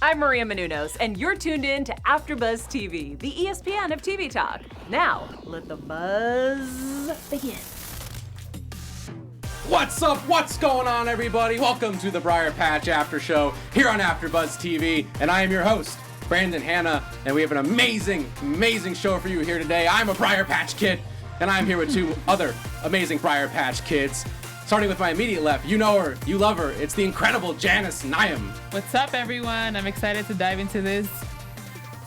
I'm Maria Menounos, and you're tuned in to AfterBuzz TV, the ESPN of TV talk. Now, let the buzz begin. What's up? What's going on, everybody? Welcome to the Briarpatch After Show here on AfterBuzz TV, and I am your host, Brandon Hanna, and we have an amazing show for you here today. I'm a Briarpatch kid, and I'm here with two other amazing Briarpatch kids. Starting with my immediate left, you know her, you love her. It's the incredible Janice Nyam. What's up, everyone? I'm excited to dive into this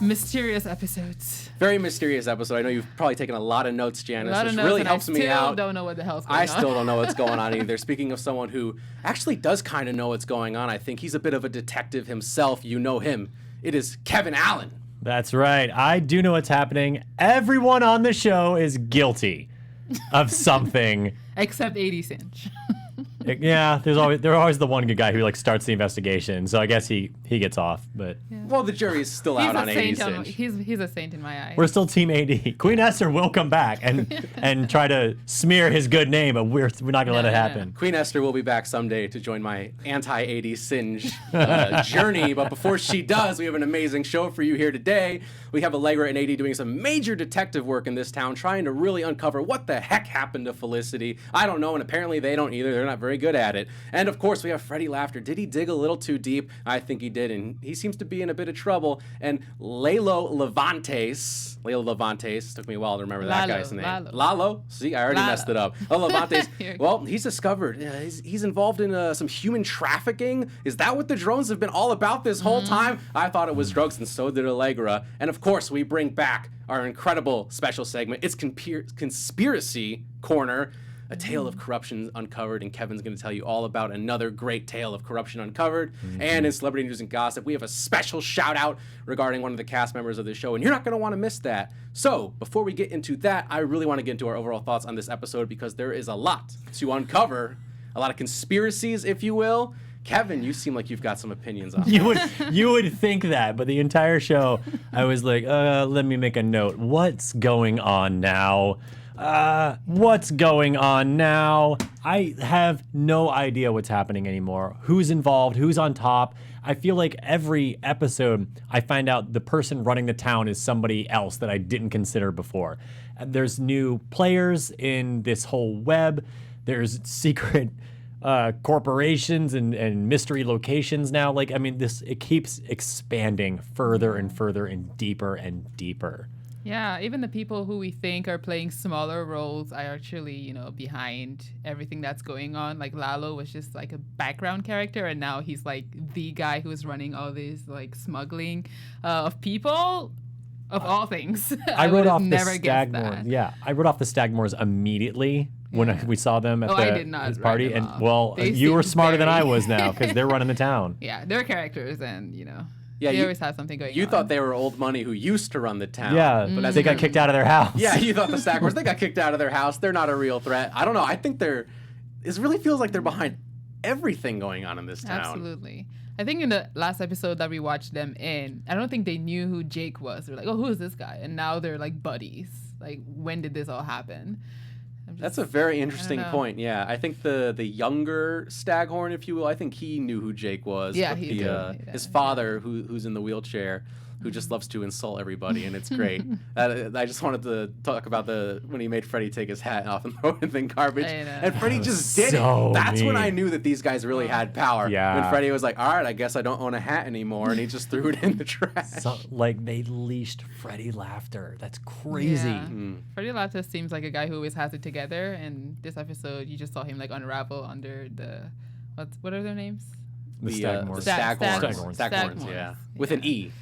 mysterious episodes. Very mysterious episode. I know you've probably taken a lot of notes, Janice, which notes, really helps me out. I still don't know what the hell's going on. I still don't know what's going on either. Speaking of someone who actually does kind of know what's going on, I think he's a bit of a detective himself. You know him. It is Kevin Allen. That's right. I do know what's happening. Everyone on the show is guilty of something. Except AD Singe. Yeah, there's always the one good guy who starts the investigation. So I guess he gets off, but well, the jury's still out on AD Singe. He's a saint in my eyes. We're still Team AD. Queen Esther will come back and try to smear his good name, but we're not gonna let it happen. No. Queen Esther will be back someday to join my anti-AD Singe journey. But before she does, we have an amazing show for you here today. We have Allegra and AD doing some major detective work in this town, trying to really uncover what the heck happened to Felicity. I don't know, and apparently they don't either. They're not very good at it. And of course, we have Freddie Laffter. Did he dig a little too deep? I think he did, and he seems to be in a bit of trouble. And Lalo Levantes, took me a while to remember that guy's name. Lalo? See, I already messed it up. Levantes, well, he's discovered he's involved in some human trafficking. Is that what the drones have been all about this whole time? I thought it was drugs, and so did Allegra. And of course, we bring back our incredible special segment. It's Conspiracy Corner. A tale of corruption uncovered, and Kevin's going to tell you all about another great tale of corruption uncovered. And in celebrity news and gossip, we have a special shout out regarding one of the cast members of the show, and you're not going to want to miss that. So before we get into that, I really want to get into our overall thoughts on this episode because there is a lot to uncover, a lot of conspiracies, if you will. Kevin, you seem like you've got some opinions on that. You would think that, but the entire show, I was like, let me make a note. What's going on now? What's going on now? I have no idea what's happening anymore. Who's involved? Who's on top? I feel like every episode I find out the person running the town is somebody else that I didn't consider before. There's new players in this whole web. There's secret corporations and mystery locations now. It keeps expanding further and further and deeper. Yeah, even the people who we think are playing smaller roles are actually, behind everything that's going on. Like Lalo was just like a background character, and now he's like the guy who is running all this smuggling of people. Of all things, I wrote off the Staghornes. Yeah, I wrote off the Staghornes immediately when we saw them at his party. And you were smarter than I was now because they're running the town. Yeah, they're characters, and Yeah, they always have something going on. You thought they were old money who used to run the town. Yeah, but they got kicked out of their house. Yeah, you thought the Staghornes, they got kicked out of their house. They're not a real threat. I don't know. I think it really feels like they're behind everything going on in this town. Absolutely. I think in the last episode that we watched them in, I don't think they knew who Jake was. They're like, oh, who is this guy? And now they're like buddies. Like, when did this all happen? That's a very interesting point. Yeah, I think the younger Staghorn, if you will, I think he knew who Jake was. Yeah, he did. His father, who's in the wheelchair, who just loves to insult everybody, and it's great. I just wanted to talk about when he made Freddie take his hat off and throw it in the garbage, and Freddie just did it. That's when I knew that these guys really had power. Yeah. When Freddie was like, "All right, I guess I don't own a hat anymore," and he just threw it in the trash. They leashed Freddie Laffter. That's crazy. Yeah. Freddie Laffter seems like a guy who always has it together, and this episode you just saw him unravel under the what are their names? The Staghornes. Staghornes, yeah, with an E.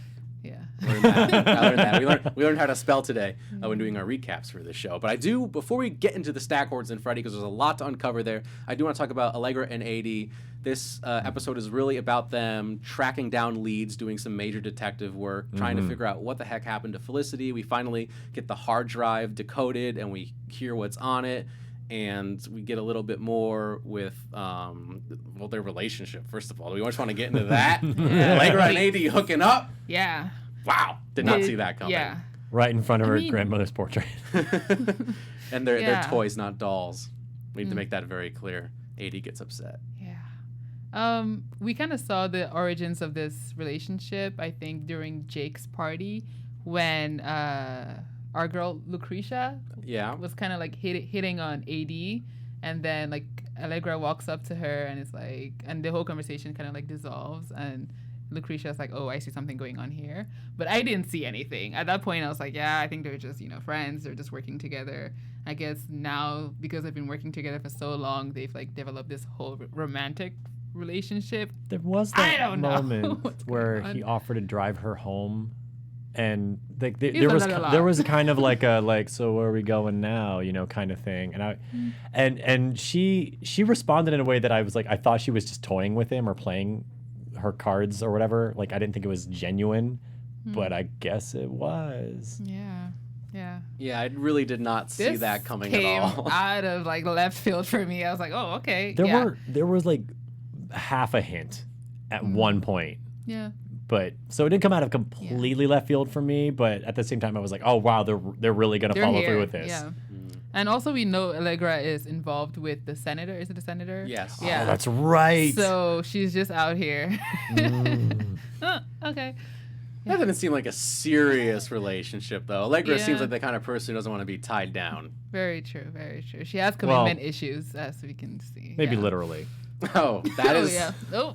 Yeah. I learned that. We learned how to spell today when doing our recaps for this show. But before we get into the Staghornes and Freddie, because there's a lot to uncover there, I do want to talk about Allegra and AD. This episode is really about them tracking down leads, doing some major detective work, trying to figure out what the heck happened to Felicity. We finally get the hard drive decoded, and we hear what's on it. And we get a little bit more with their relationship. First of all, do we just want to get into that? Allegra and AD hooking up. Yeah. Wow, did not see that coming. Yeah. Right in front of her grandmother's portrait. And they're toys, not dolls. We need to make that very clear. AD gets upset. Yeah. We kind of saw the origins of this relationship, I think, during Jake's party when our girl Lucretia was kind of like hitting on AD, and then like Allegra walks up to her and it's like, and the whole conversation kind of like dissolves, and Lucretia's like, oh, I see something going on here. But I didn't see anything. At that point, I was like, yeah, I think they're just, friends. They're just working together. I guess now, because they've been working together for so long, they've like developed this whole romantic relationship. There was that moment where he offered to drive her home, and like there was a kind of like a so where are we going now, kind of thing. And and she responded in a way that I was like, I thought she was just toying with him or playing her cards or whatever. Like I didn't think it was genuine, but I guess it was. Yeah, I really did not see that coming at all. Out of like left field for me. I was like, oh, okay. There was like half a hint at one point. Yeah. But so it didn't come out of completely left field for me, but at the same time I was like, oh wow, they're really gonna follow through with this. Yeah. And also we know Allegra is involved with the senator. Is it the senator? Yes. Yeah. Oh, that's right. So she's just out here. Okay. That doesn't seem like a serious relationship, though. Allegra seems like the kind of person who doesn't want to be tied down. Very true, very true. She has commitment issues, as we can see. Maybe literally. Oh, that is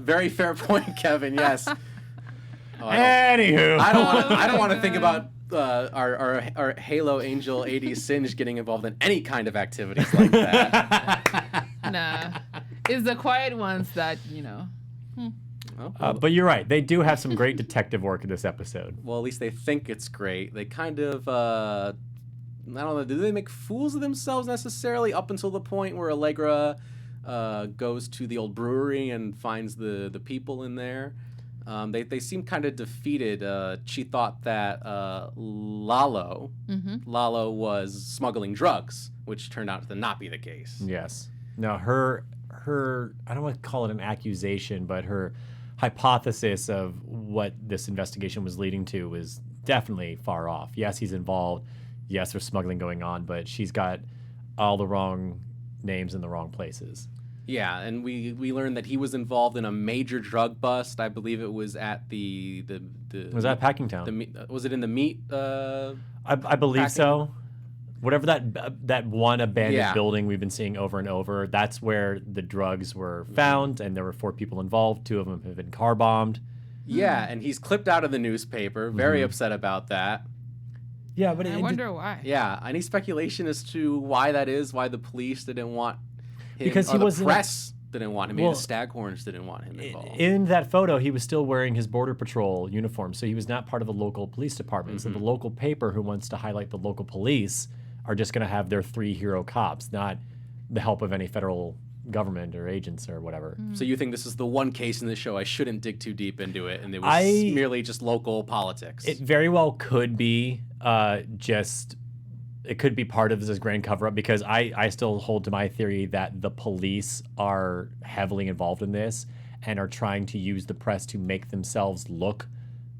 very fair point, Kevin. Yes. Anywho, I don't want to think about our Halo Angel AD Singe getting involved in any kind of activities like that. Nah, it's the quiet ones that but you're right. They do have some great detective work in this episode. Well, at least they think it's great. They kind of, I don't know, do they make fools of themselves necessarily up until the point where Allegra goes to the old brewery and finds the people in there? They seem kind of defeated. She thought that Lalo was smuggling drugs, which turned out to not be the case. Yes. No, her I don't want to call it an accusation, but her hypothesis of what this investigation was leading to was definitely far off. Yes, he's involved. Yes, there's smuggling going on, but she's got all the wrong names in the wrong places. Yeah, and we learned that he was involved in a major drug bust. I believe it was at the was that Packingtown? Was it in the meat? I believe so. Whatever that one abandoned building we've been seeing over and over, that's where the drugs were found, and there were 4 people involved. 2 of them have been car bombed. Yeah, and he's clipped out of the newspaper. Very upset about that. Yeah, but I wonder why. Yeah, any speculation as to why that is? Why the police didn't want him? Because the press didn't want him. Maybe the Staghornes didn't want him involved. In that photo, he was still wearing his Border Patrol uniform, so he was not part of the local police department. So the local paper who wants to highlight the local police are just going to have their 3 hero cops, not the help of any federal government or agents or whatever. So you think this is the one case in the show I shouldn't dig too deep into it, and it was merely just local politics? It very well could be it could be part of this grand cover-up, because I still hold to my theory that the police are heavily involved in this and are trying to use the press to make themselves look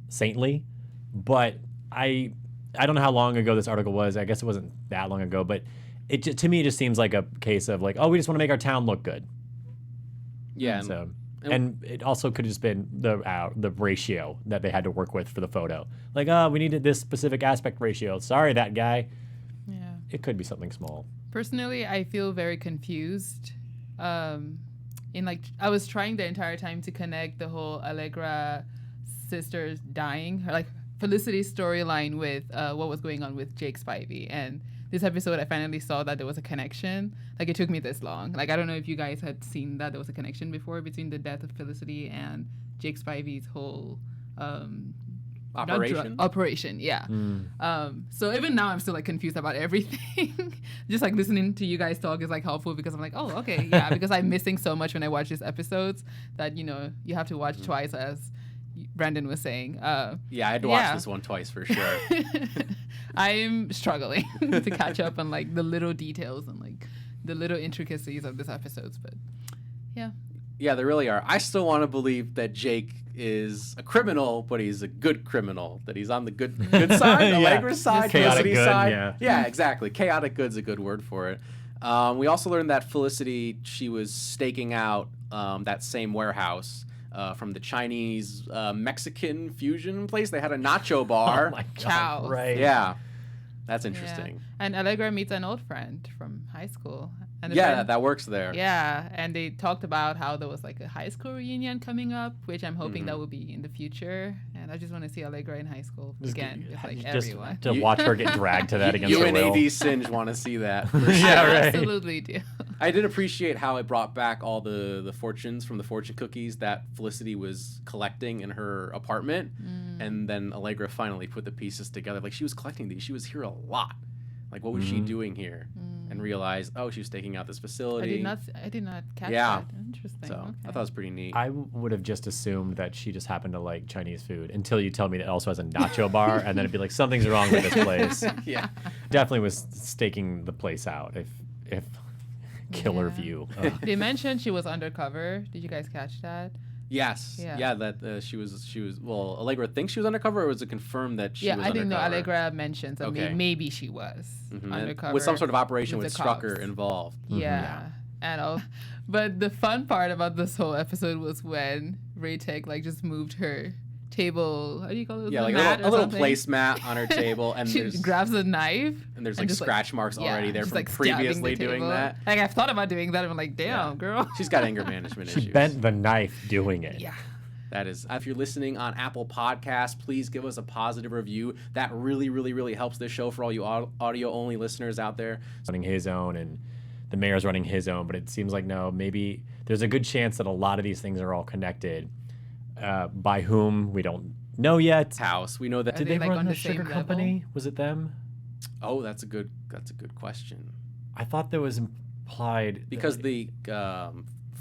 saintly. But I don't know how long ago this article was. I guess it wasn't that long ago, but to me it just seems like a case of like, oh, we just want to make our town look good. Yeah. So, and it also could have just been the ratio that they had to work with for the photo. Like, oh, we needed this specific aspect ratio. Sorry, that guy. Yeah. It could be something small. Personally, I feel very confused. I was trying the entire time to connect the whole Allegra sisters dying, like Felicity's storyline with what was going on with Jake Spivey. And this episode, I finally saw that there was a connection. Like, it took me this long. Like, I don't know if you guys had seen that there was a connection before between the death of Felicity and Jake Spivey's whole operation, yeah. So even now, I'm still like confused about everything. Just like listening to you guys talk is like helpful, because I'm like, oh, okay, yeah, because I'm missing so much when I watch these episodes that you have to watch twice, as Brandon was saying. Yeah, I had to watch this one twice for sure. I'm struggling to catch up on like the little details and like the little intricacies of these episodes, but yeah. Yeah, they really are. I still want to believe that Jake is a criminal, but he's a good criminal. That he's on the good side, Allegra's side, Felicity's side. Yeah, exactly. Chaotic good's a good word for it. We also learned that Felicity, she was staking out that same warehouse from the Chinese Mexican fusion place. They had a nacho bar. Oh my God, Chow. right. Yeah, that's Yeah. interesting. And Allegra meets an old friend from high school. And the Yeah, friend- that works there. Yeah, and they talked about how there was like a high school reunion coming up, which I'm hoping that will be in the future. And I just want to see Allegra in high school again, with like Just everyone. to watch her get dragged to that against You her and will. AD Singe want to see that. for Yeah, sure. I right. absolutely do. I did appreciate how it brought back all the fortunes from the fortune cookies that Felicity was collecting in her apartment. And then Allegra finally put the pieces together. Like, she was collecting these. She was here a lot. Like, what was she doing here? And realized, oh, she was taking out this facility. I did not catch Yeah. that. Interesting. So Okay. I thought it was pretty neat. I would have just assumed that she just happened to like Chinese food until you tell me that it also has a nacho bar, and then it'd be like, something's wrong with this place. Yeah. Definitely was staking the place out. If killer Yeah. view. Ugh. They mentioned she was undercover. Did you guys catch that? Yes. Yeah. Yeah. That she was. Well, Allegra thinks she was undercover, or was it confirmed that she Yeah, was I didn't know. undercover? Allegra mentioned that Okay. maybe she was Mhm. undercover With some sort of operation with the Strucker cops. involved. Yeah. And but the fun part about this whole episode was when Raytek like just moved her table. How do you call it? Yeah, The like mat a or little something? placemat on her table, and She there's grabs a knife. like just, scratch marks already there she's, from like, stabbing the previously doing table. that. Like I've thought about doing that. I'm like, damn, Yeah. girl. She's got anger management She issues. bent the knife doing it. Yeah. That is, if you're listening on Apple Podcasts, please give us a positive review. That really, really, really helps this show for all you audio-only listeners out there. Running his own, and the mayor's running his own, but it seems like no, maybe there's a good chance that a lot of these things are all connected. By whom we don't know yet. House, we know that. Are Did they, they like, run on the the same sugar level? company? Was it them? Oh, that's a good question. I thought there was implied Because the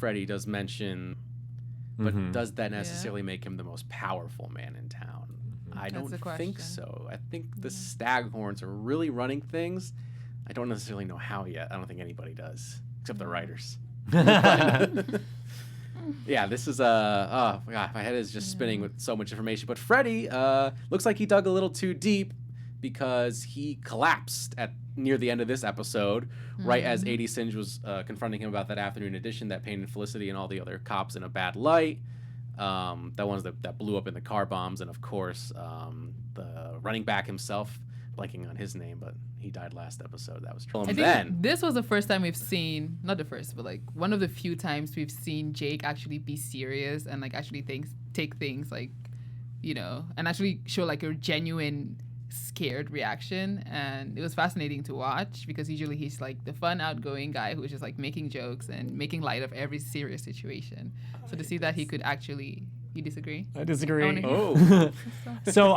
Freddie does mention, but Mhm. does that necessarily make him the most powerful man in town? I That's don't the think question. so. I think the Staghornes are really running things. I don't necessarily know how yet. I don't think anybody does, except the writers. Yeah, this is oh my god, my head is just spinning with so much information. But Freddie looks like he dug a little too deep because he collapsed at near the end of this episode, right as AD Singe was confronting him about that afternoon edition that painted Felicity and all the other cops in a bad light. That ones that blew up in the car bombs, and of course the running back himself, blanking on his name, but he died last episode. That was true. I And think then this was the first time we've seen, not the first, but like one of the few times we've seen Jake actually be serious and like actually take things like, you know, and actually show like a genuine scared reaction. And it was fascinating to watch because usually he's like the fun, outgoing guy who's just like making jokes and making light of every serious situation. So to see that he could actually, you disagree? I disagree. I wanna hear- oh, So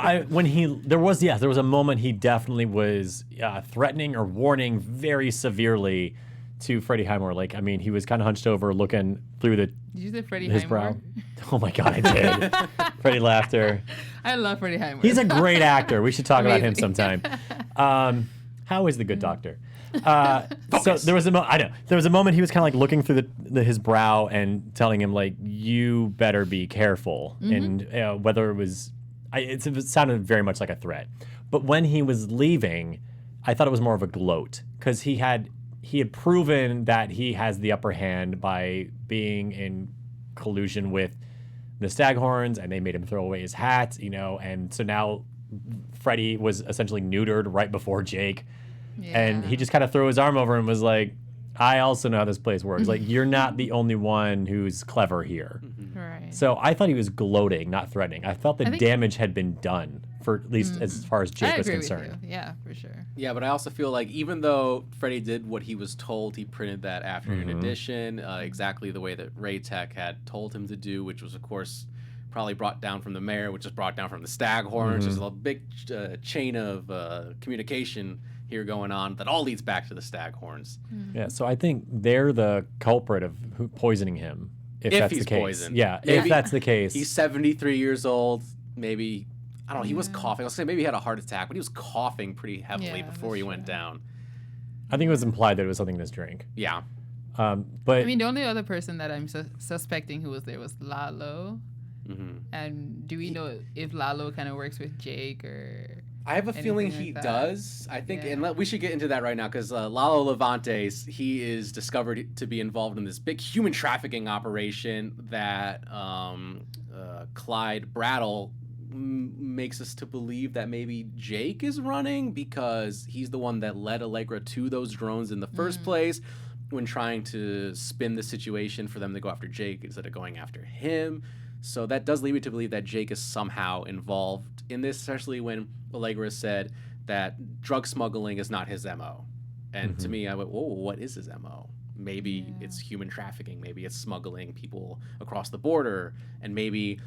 there was a moment he definitely was threatening or warning very severely to Freddie Highmore. Like, I mean, he was kind of hunched over looking through Did you say Freddie his Highmore? brow. Oh my God, I did. Freddie Laffter. I love Freddie Highmore. He's a great actor. We should talk about him Amazing. sometime. How is the good doctor? So there was a moment he was kind of like looking through his brow and telling him like, you better be careful. And whether it was, it sounded very much like a threat. But when he was leaving, I thought it was more of a gloat because he had proven that he has the upper hand by being in collusion with the Staghornes, and they made him throw away his hat, you know, and so now Freddie was essentially neutered right before Jake. And he just kind of threw his arm over and was like, I also know how this place works. Like, you're not the only one who's clever here. Right. So I thought he was gloating, not threatening. I felt the I think- damage had been done, for at least as far as Jake I was agree concerned. with you. Yeah, for sure. yeah, but I also feel like even though Freddie did what he was told, he printed that afternoon edition exactly the way that Raytek had told him to do, which was, of course, probably brought down from the mayor, which is brought down from the Staghornes. There's a big chain of communication here going on that all leads back to the Staghornes. Yeah, so I think they're the culprit of poisoning him. If that's he's the case. poisoned. Yeah, Maybe if that's the case. He's 73 years old. Maybe, I don't know, he was coughing. I was saying maybe he had a heart attack, but he was coughing pretty heavily Yeah, before he that's went true. down. I think it was implied that it was something in his drink. Yeah. But I mean, the only other person that I'm suspecting who was there was Lalo. hmm And do we know if Lalo kind of works with Jake or I have a feeling anything he like that. does. I think, Yeah. and we should get into that right now because Lalo Levantes, he is discovered to be involved in this big human trafficking operation that Clyde Brattle makes us to believe that maybe Jake is running because he's the one that led Allegra to those drones in the first place when trying to spin the situation for them to go after Jake instead of going after him. So that does lead me to believe that Jake is somehow involved in this, especially when Allegra said that drug smuggling is not his MO. And to me, I went, whoa, what is his MO? Maybe it's human trafficking. Maybe it's smuggling people across the border. And maybe,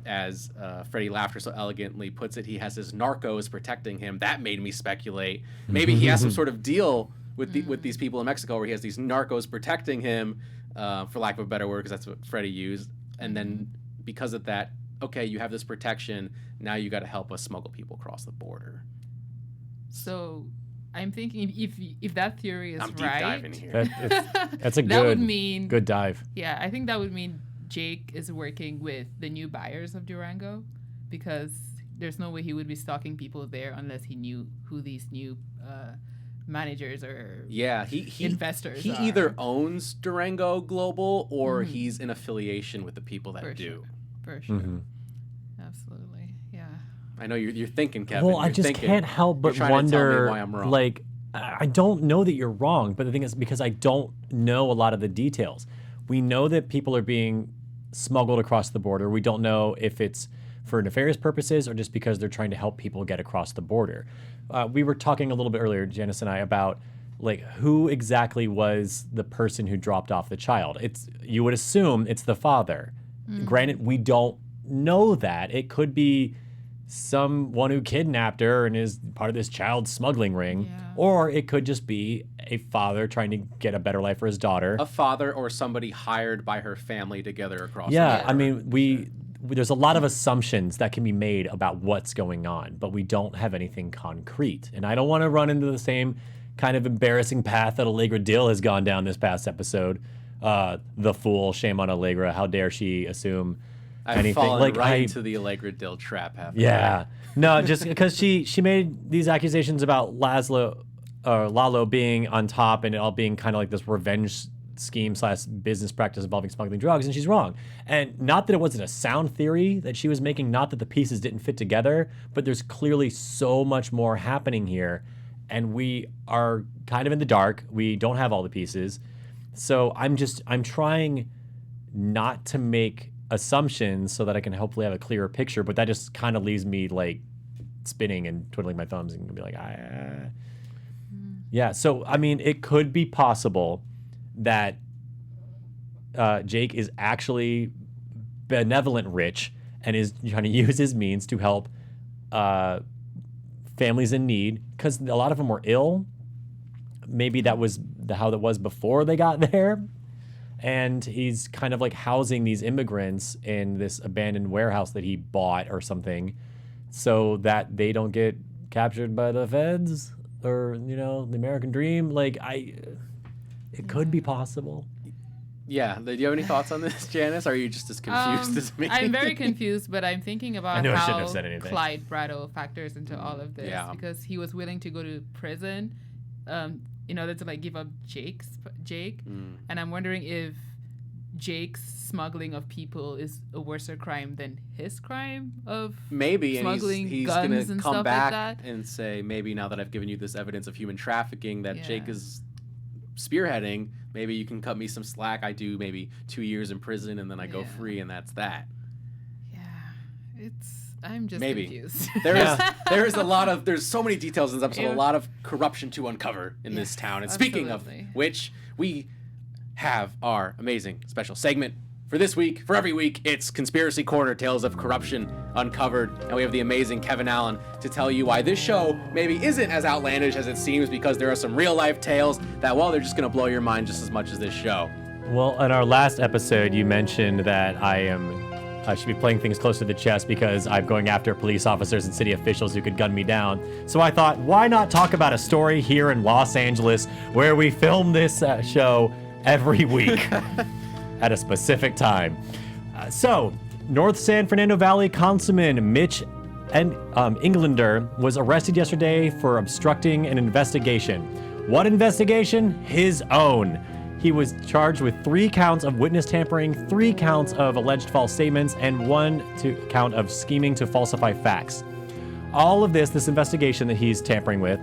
as Freddie Laffter so elegantly puts it, he has his narcos protecting him. That made me speculate. Maybe he has some sort of deal with these people in Mexico where he has these narcos protecting him, for lack of a better word, because that's what Freddie used. And then because of that, okay, you have this protection. Now you got to help us smuggle people across the border. So I'm thinking if that theory is I'm deep right, diving here. That's a that would good, mean good dive. Yeah, I think that would mean Jake is working with the new buyers of Durango, because there's no way he would be stalking people there unless he knew who these new managers or investors He are. either owns Durango Global or he's in affiliation with the people that For do. sure. For sure. Absolutely. Yeah. I know you're thinking, Kevin. Well, I You're just thinking. can't help but You're trying to tell me wonder, why I'm wrong. like, I don't know that you're wrong, but the thing is, because I don't know a lot of the details. We know that people are being smuggled across the border. We don't know if it's for nefarious purposes or just because they're trying to help people get across the border. We were talking a little bit earlier, Janice and I, about like who exactly was the person who dropped off the child. You would assume it's the father. Granted, we don't know that. It could be someone who kidnapped her and is part of this child smuggling ring, or it could just be a father trying to get a better life for his daughter. A father or somebody hired by her family to get her across the Yeah, border. I mean, there's a lot of assumptions that can be made about what's going on, but we don't have anything concrete. And I don't want to run into the same kind of embarrassing path that Allegra Dill has gone down this past episode. The fool, shame on Allegra. How dare she assume I've anything? fallen right into the Allegra Dill trap, haven't I? Yeah. No, just because she made these accusations about Lalo being on top and it all being kind of like this revenge scheme / business practice involving smuggling drugs, and she's wrong. And not that it wasn't a sound theory that she was making, not that the pieces didn't fit together, but there's clearly so much more happening here, and we are kind of in the dark. We don't have all the pieces. So I'm trying not to make assumptions so that I can hopefully have a clearer picture, but that just kind of leaves me like spinning and twiddling my thumbs and be like, yeah. So, I mean, it could be possible that Jake is actually benevolent rich and is trying to use his means to help families in need, because a lot of them were ill. Maybe that was how that was before they got there. And he's kind of like housing these immigrants in this abandoned warehouse that he bought or something so that they don't get captured by the feds or, the American dream. Like, it could be possible. Yeah. Do you have any thoughts on this, Janice? Or are you just as confused as me? I'm very confused, but I'm thinking about I knew I shouldn't how have said anything. Clyde Brattle factors into all of this, Yeah. because he was willing to go to prison in order to like give up Jake, and I'm wondering if Jake's smuggling of people is a worse crime than his crime of Maybe, and smuggling he's guns gonna and come stuff back like that. and say, maybe now that I've given you this evidence of human trafficking that Yeah. Jake is spearheading, maybe you can cut me some slack. I do maybe 2 years in prison and then I go Yeah. free, and that's that. Yeah, I'm just Maybe. confused. There's so many details in this episode, Yeah. a lot of corruption to uncover in this town. And speaking of absolutely. which, we have our amazing special segment for this week. For every week, it's Conspiracy Corner, Tales of Corruption Uncovered. And we have the amazing Kevin Allen to tell you why this show maybe isn't as outlandish as it seems, because there are some real life tales that, well, they're just going to blow your mind just as much as this show. Well, in our last episode, you mentioned that I should be playing things close to the chest because I'm going after police officers and city officials who could gun me down. So I thought, why not talk about a story here in Los Angeles where we film this show every week at a specific time. So, North San Fernando Valley Councilman Mitch Englander was arrested yesterday for obstructing an investigation. What investigation? His own. He was charged with 3 counts of witness tampering, 3 counts of alleged false statements, and 1 count of scheming to falsify facts. All of this investigation that he's tampering with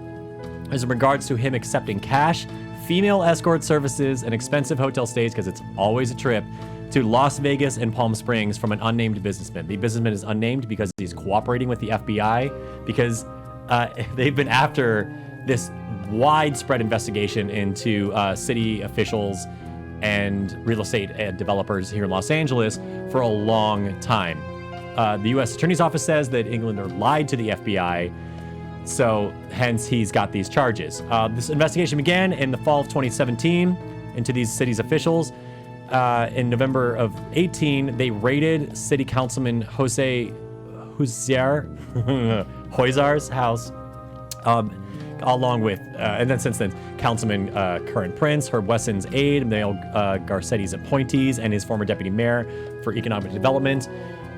is in regards to him accepting cash, female escort services, and expensive hotel stays, because it's always a trip, to Las Vegas and Palm Springs from an unnamed businessman. The businessman is unnamed because he's cooperating with the FBI, because they've been after this widespread investigation into city officials and real estate developers here in Los Angeles for a long time. The U.S. Attorney's Office says that Englander lied to the FBI, so hence he's got these charges. This investigation began in the fall of 2017 into these city's officials. In November of 18, they raided City Councilman Huizar's house, along with, and then since then, Councilman Curran Prince, Herb Wesson's aide, Manuel Garcetti's appointees, and his former deputy mayor for economic development,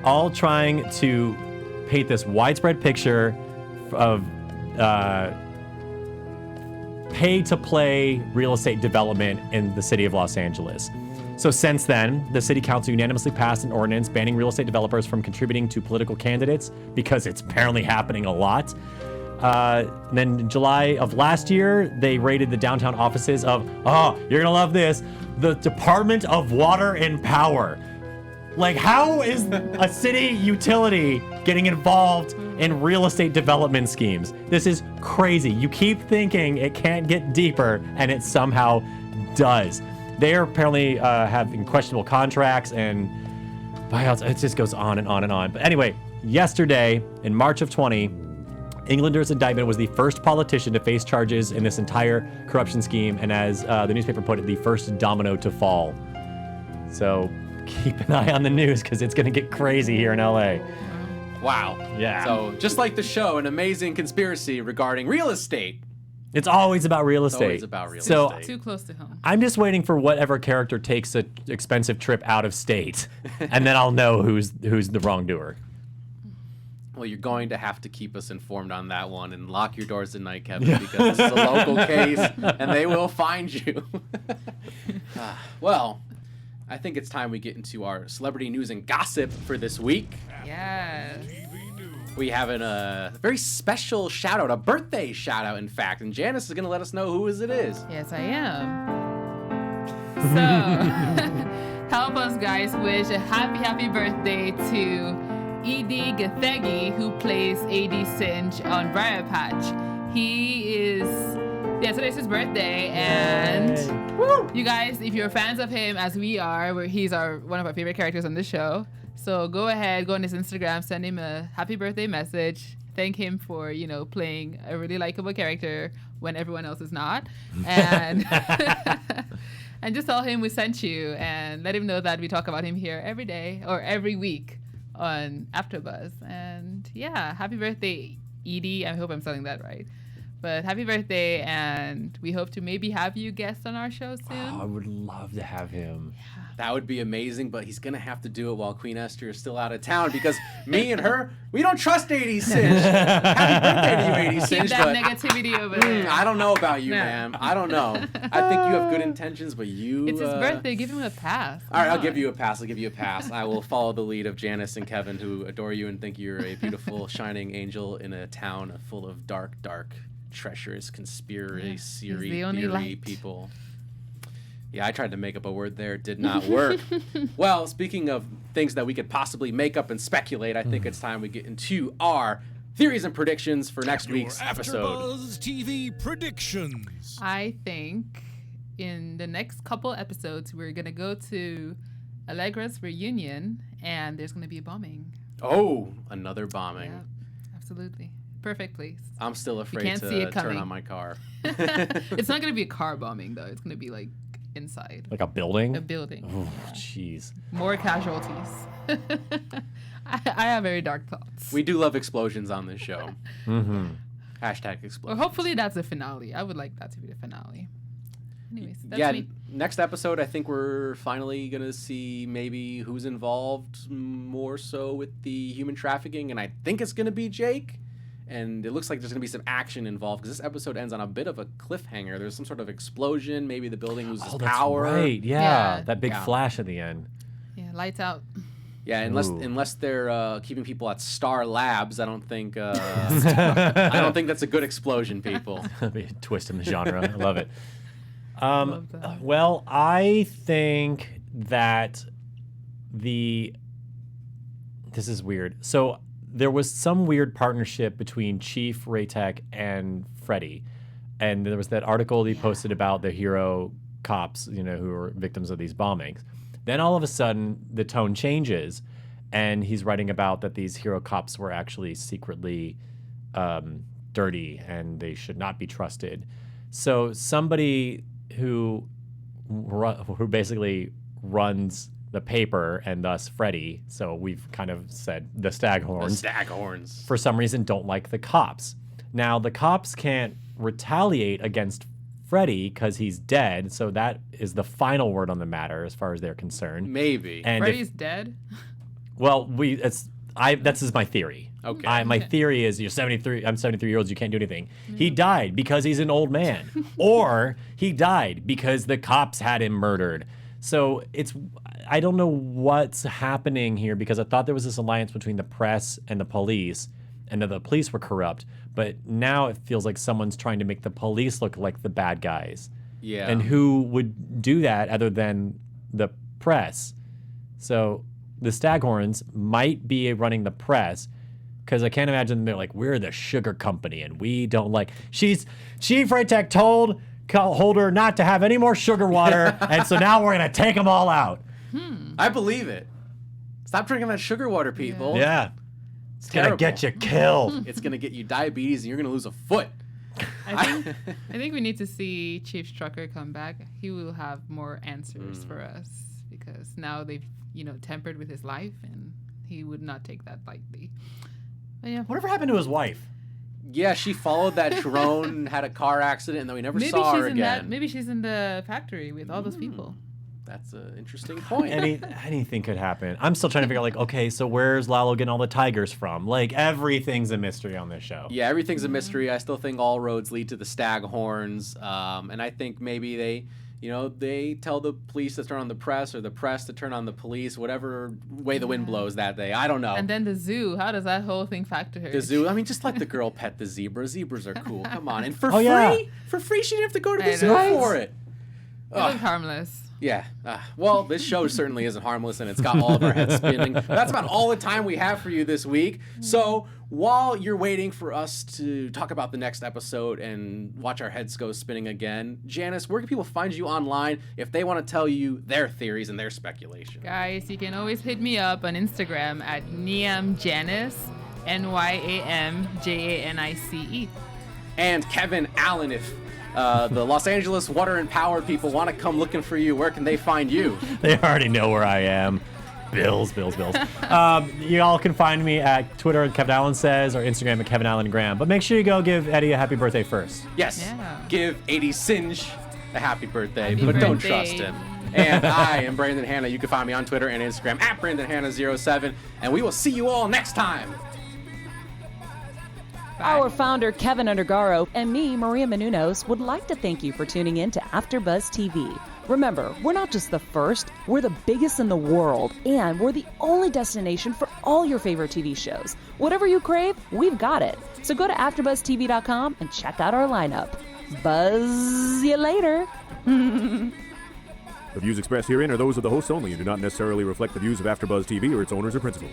all trying to paint this widespread picture of pay-to-play real estate development in the city of Los Angeles. So since then, the city council unanimously passed an ordinance banning real estate developers from contributing to political candidates, because it's apparently happening a lot. Then in July of last year, they raided the downtown offices of, you're gonna love this, the Department of Water and Power. Like, how is a city utility getting involved in real estate development schemes? This is crazy. You keep thinking it can't get deeper, and it somehow does. They are apparently having questionable contracts and buyouts. It just goes on and on and on. But anyway, yesterday, in March of 20, Englander's indictment was the first politician to face charges in this entire corruption scheme, and as the newspaper put it, the first domino to fall. So keep an eye on the news, because it's going to get crazy here in LA. Wow. Yeah. So just like the show, an amazing conspiracy regarding real estate. It's always about real estate. It's always about real estate. Too close to home. I'm just waiting for whatever character takes an expensive trip out of state, and then I'll know who's the wrongdoer. Well, you're going to have to keep us informed on that one, and lock your doors tonight, Kevin, because this is a local case, and they will find you. Well, I think it's time we get into our celebrity news and gossip for this week. Yes. We have a very special shout out, a birthday shout out, in fact, and Janice is going to let us know who it is. Yes, I am. So, help us, guys, wish a happy birthday to Edi Gathegi, who plays AD Singe on Briarpatch. Today's his birthday, and you guys, if you're fans of him, as we are, he's one of our favorite characters on the show. So go ahead, go on his Instagram, send him a happy birthday message. Thank him for, playing a really likable character when everyone else is not. And and just tell him we sent you, and let him know that we talk about him here every day or every week on AfterBuzz. And yeah, happy birthday, Edie. I hope I'm spelling that right. But happy birthday, and we hope to maybe have you guest on our show soon. Oh, I would love to have him. That would be amazing, but he's going to have to do it while Queen Esther is still out of town, because me and her, we don't trust AD Singe. Happy birthday to you, AD Singe. Keep that negativity over there. I don't know about you, ma'am. I don't know. I think you have good intentions, but you... It's his birthday. Give him a pass. All right, I'll give you a pass. I will follow the lead of Janice and Kevin, who adore you and think you're a beautiful, shining angel in a town full of dark, treacherous, conspiracy theory people. Yeah, I tried to make up a word there. It did not work. Well, speaking of things that we could possibly make up and speculate, I think it's time we get into our theories and predictions for next week's episode. AfterBuzz TV predictions. I think in the next couple episodes, we're going to go to Allegra's reunion, and there's going to be a bombing. Oh, another bombing. Yeah, absolutely. Perfect place. I'm still afraid can't see to it coming. turn on my car. It's not going to be a car bombing, though. It's going to be like inside. Like a building? A building. Oh, jeez. More casualties. I have very dark thoughts. We do love explosions on this show. Mm-hmm. Hashtag Or explosions. hopefully that's the finale. I would like that to be the finale. Anyways, that's Yeah, me. next episode, I think we're finally going to see maybe who's involved more so with the human trafficking, and I think it's going to be Jake. And it looks like there's going to be some action involved because this episode ends on a bit of a cliffhanger. There's some sort of explosion. Maybe the building loses Oh, that's power. right. Yeah, Yeah. that big Yeah. flash at the end. Yeah, lights out. Yeah, Ooh. unless they're keeping people at Star Labs, I don't think I don't think that's a good explosion, people. That'd be a twist in the genre. I love it. Love that. Well, I think that this is weird. So there was some weird partnership between Chief Raytek and Freddie. And there was that article he posted about the hero cops, who were victims of these bombings. Then all of a sudden, the tone changes, and he's writing about that these hero cops were actually secretly dirty and they should not be trusted. So somebody who basically runs the paper, and thus Freddie, so we've kind of said the Staghornes, Staghornes. for some reason don't like the cops. Now, the cops can't retaliate against Freddie because he's dead, so that is the final word on the matter as far as they're concerned. Maybe. And Freddy's dead. this is my theory. Okay. My theory is I'm 73 years old, you can't do anything. He died because he's an old man. Or he died because the cops had him murdered. So I don't know what's happening here because I thought there was this alliance between the press and the police and that the police were corrupt. But now it feels like someone's trying to make the police look like the bad guys. Yeah. And who would do that other than the press? So the Staghornes might be running the press because I can't imagine they're like, we're the sugar company and we don't like. Chief Raytek told Holder not to have any more sugar water, and so now we're going to take them all out. I believe it. Stop drinking that sugar water, people. Yeah. It's going to terrible. get you killed. It's going to get you diabetes and you're going to lose a foot. I think we need to see Chief Trucker come back. He will have more answers for us because now they've, tempered with his life, and he would not take that lightly. But yeah. Whatever happened to his wife? Yeah, she followed that drone, had a car accident, and then we never saw her again. Maybe she's in the factory with all those people. That's an interesting point. Anything could happen. I'm still trying to figure out, okay, so where's Lalo getting all the tigers from? Like, everything's a mystery on this show. Yeah, everything's a mystery. I still think all roads lead to the Staghornes. And I think maybe they tell the police to turn on the press or the press to turn on the police, whatever way the wind blows that day. I don't know. And then the zoo. How does that whole thing factor? The zoo. I mean, just let the girl pet the zebra. Zebras are cool. Come on. And for Oh, free? yeah. For free, she didn't have to go to the I zoo know. for it. It was harmless. Yeah. Well, this show certainly isn't harmless, and it's got all of our heads spinning. That's about all the time we have for you this week. So while you're waiting for us to talk about the next episode and watch our heads go spinning again, Janice, where can people find you online if they want to tell you their theories and their speculation? Guys, you can always hit me up on Instagram at NyamJanice, NyamJanice. And Kevin Allen, if the Los Angeles Water and Power people want to come looking for you, where can they find you? They already know where I am. Bills. You all can find me at Twitter at Kevin Allen Says or Instagram at Kevin Allen Graham. But make sure you go give Eddie a happy birthday first. Yes. Yeah. Give AD Singe a happy birthday, Happy but don't birthday. trust him. And I am Brandon Hanna. You can find me on Twitter and Instagram at BrandonHanna07. And we will see you all next time. Our founder, Kevin Undergaro, and me, Maria Menounos, would like to thank you for tuning in to AfterBuzz TV. Remember, we're not just the first, we're the biggest in the world, and we're the only destination for all your favorite TV shows. Whatever you crave, we've got it. So go to AfterBuzzTV.com and check out our lineup. Buzz you later. The views expressed herein are those of the hosts only and do not necessarily reflect the views of AfterBuzz TV or its owners or principals.